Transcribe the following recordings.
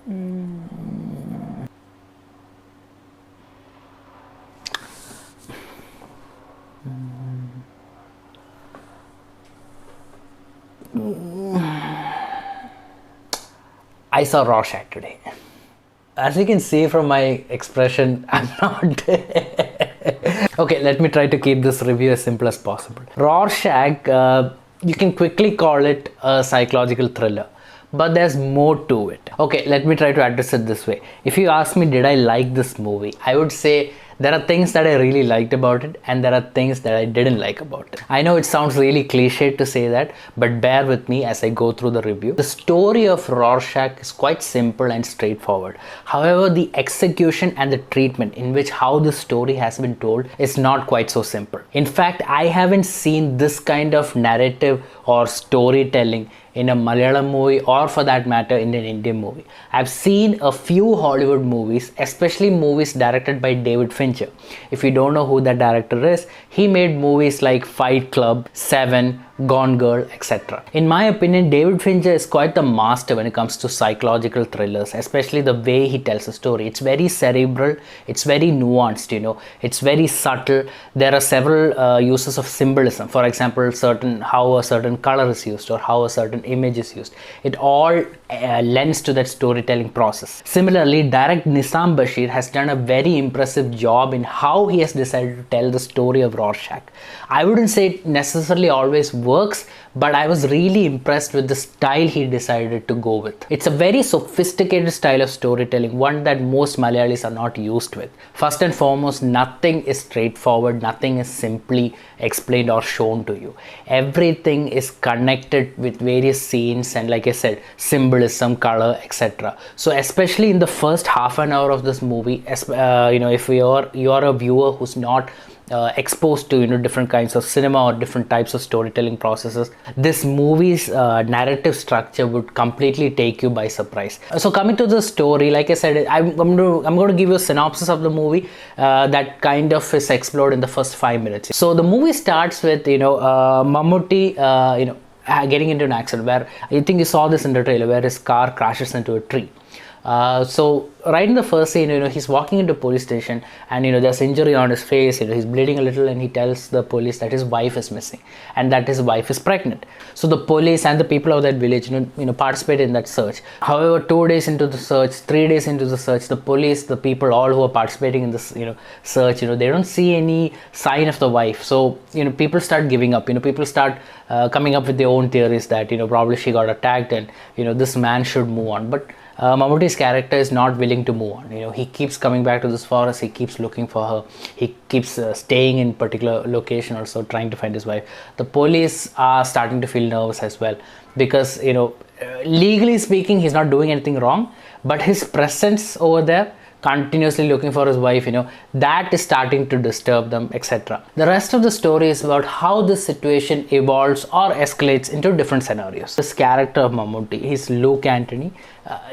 I saw Rorschach today. As you can see from my expression, I'm not. Okay, let me try to keep this review as simple as possible. Rorschach, you can quickly call it a psychological thriller, but there's more to it. Okay, let me try to address it this way. If you ask me, did I like this movie? I would say there are things that I really liked about it, and there are things that I didn't like about it. I know it sounds really cliched to say that, but bear with me as I go through the review. The story of Rorschach is quite simple and straightforward. However, the execution and the treatment in which how the story has been told is not quite so simple. In fact, I haven't seen this kind of narrative or storytelling in a Malayalam movie, or for that matter in an Indian movie. I've seen a few Hollywood movies, especially movies directed by David Fincher. If you don't know who that director is, he made movies like Fight Club, Seven, Gone Girl, etc. In my opinion, David Fincher is quite the master when it comes to psychological thrillers, especially the way he tells a story. It's very cerebral, it's very nuanced, it's very subtle. There are several uses of symbolism. For example, how a certain color is used or how a certain image is used. It all lends to that storytelling process. Similarly, director Nissam Basheer has done a very impressive job in how he has decided to tell the story of Rorschach. I wouldn't say it necessarily always works, but I was really impressed with the style he decided to go with. It's a very sophisticated style of storytelling, one that most Malayalis are not used with. First and foremost, nothing is straightforward, nothing is simply explained or shown to you. Everything is connected with various scenes and, like I said, symbolism, color, etc. So especially in the first half an hour of this movie, if you are a viewer who's not exposed to different kinds of cinema or different types of storytelling processes, this movie's narrative structure would completely take you by surprise. So coming to the story, like I said, I'm going to give you a synopsis of the movie that kind of is explored in the first 5 minutes. So the movie starts with Mammootty getting into an accident where, I think you saw this in the trailer, where his car crashes into a tree. So right in the first scene, he's walking into a police station, and there's injury on his face, he's bleeding a little, and he tells the police that his wife is missing and that his wife is pregnant. So the police and the people of that village participate in that search. However, 2 days into the search, 3 days into the search, the police, the people all who are participating in this search, they don't see any sign of the wife. So people start giving up. People start coming up with their own theories that probably she got attacked, and this man should move on. But Mammootty's character is not willing to move on. He keeps coming back to this forest, he keeps looking for her, he keeps staying in particular location, also trying to find his wife. The police are starting to feel nervous as well, because legally speaking, he's not doing anything wrong, but his presence over there, continuously looking for his wife, that is starting to disturb them, etc. The rest of the story is about how this situation evolves or escalates into different scenarios. This character of Mammootty, he's Luke Antony.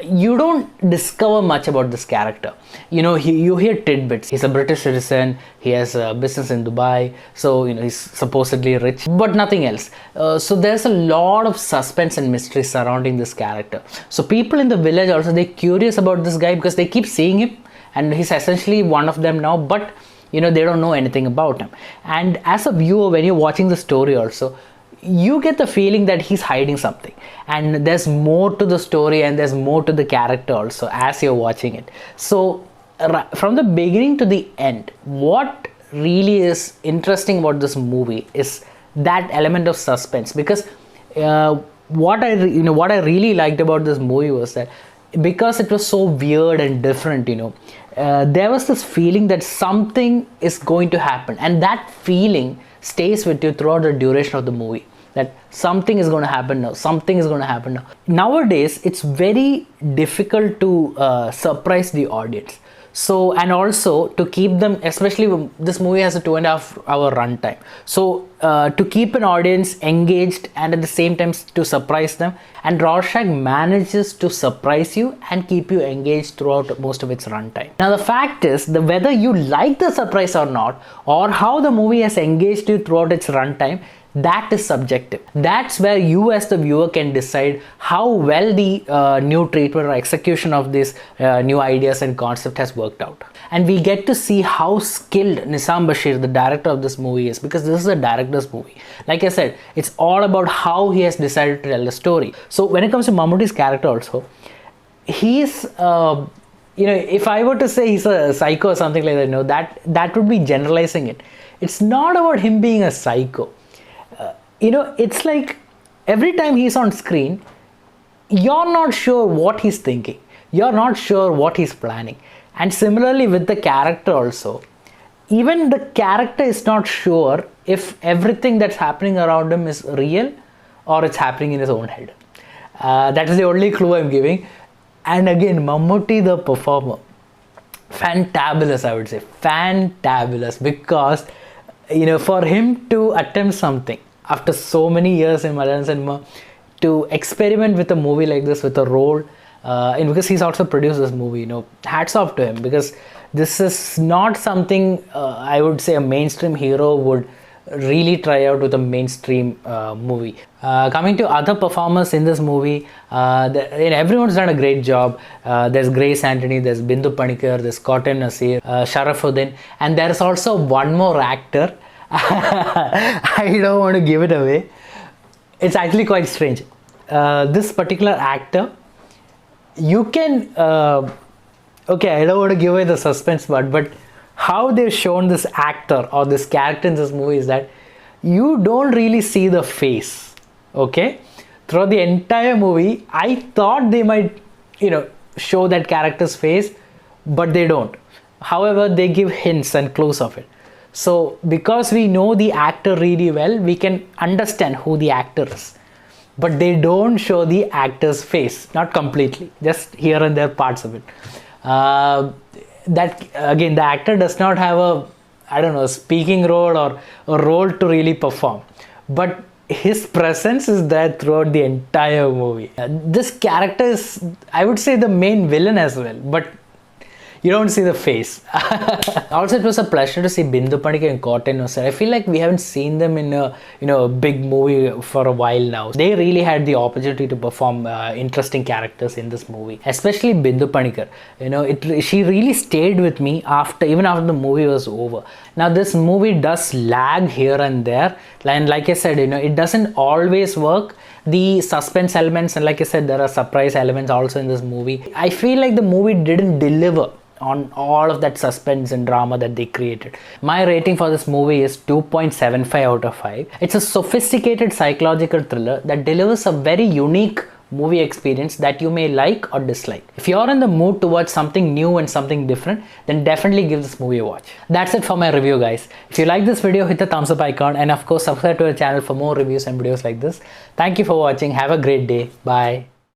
You don't discover much about this character. You hear tidbits. He's a British citizen, he has a business in Dubai, so he's supposedly rich, but nothing else. So there's a lot of suspense and mystery surrounding this character. So people in the village also, they're curious about this guy because they keep seeing him, and he's essentially one of them now, but they don't know anything about him. And as a viewer, when you're watching the story also, you get the feeling that he's hiding something, and there's more to the story and there's more to the character also as you're watching it. So from the beginning to the end, what really is interesting about this movie is that element of suspense, because what I really liked about this movie was that because it was so weird and different, there was this feeling that something is going to happen, and that feeling stays with you throughout the duration of the movie, that something is going to happen now, something is going to happen now. Nowadays, it's very difficult to surprise the audience. So, and also to keep them, especially this movie has a 2.5 hour runtime. So to keep an audience engaged and at the same time to surprise them, and Rorschach manages to surprise you and keep you engaged throughout most of its runtime. Now the fact is, whether you like the surprise or not, or how the movie has engaged you throughout its runtime, that is subjective. That's where you as the viewer can decide how well the new treatment or execution of this new ideas and concept has worked out. And we get to see how skilled Nissam Basheer, the director of this movie, is, because this is a director's movie. Like I said, it's all about how he has decided to tell the story. So when it comes to Mammootty's character also, he's if I were to say he's a psycho or something like that, that would be generalizing it. It's not about him being a psycho. It's like every time he's on screen, you're not sure what he's thinking. You're not sure what he's planning. And similarly with the character also, even the character is not sure if everything that's happening around him is real or it's happening in his own head. That is the only clue I'm giving. And again, Mammootty the performer, fantabulous, I would say. Fantabulous, because for him to attempt something after so many years in Malayalam cinema, to experiment with a movie like this, with a role, and because he's also produced this movie, hats off to him, because this is not something I would say a mainstream hero would really try out with a mainstream movie. Coming to other performers in this movie, everyone's done a great job. There's Grace Antony, there's Bindu, there's Kottayam, Nazeer, Sharafudheen, and there's also one more actor. I don't want to give it away. It's actually quite strange. This particular actor, you can okay, I don't want to give away the suspense part, but how they've shown this actor or this character in this movie is that you don't really see the face. Okay, throughout the entire movie, I thought they might show that character's face, but they don't. However, they give hints and clues of it. So because we know the actor really well, we can understand who the actor is. But they don't show the actor's face, not completely, just here and there parts of it. That again, the actor does not have a speaking role or a role to really perform, but his presence is there throughout the entire movie. This character is, I would say, the main villain as well, but you don't see the face. Also, it was a pleasure to see Bindu and Kottayam. I feel like we haven't seen them in a big movie for a while now. They really had the opportunity to perform interesting characters in this movie, especially Bindu. She really stayed with me even after the movie was over. Now this movie does lag here and there, and like I said, it doesn't always work. The suspense elements, and like I said, there are surprise elements also in this movie. I feel like the movie didn't deliver on all of that suspense and drama that they created. My rating for this movie is 2.75 out of 5. It's a sophisticated psychological thriller that delivers a very unique movie experience that you may like or dislike. If you're in the mood to watch something new and something different, then definitely give this movie a watch. That's it for my review, guys. If you like this video, hit the thumbs up icon, and of course subscribe to our channel for more reviews and videos like this. Thank you for watching. Have a great day. Bye.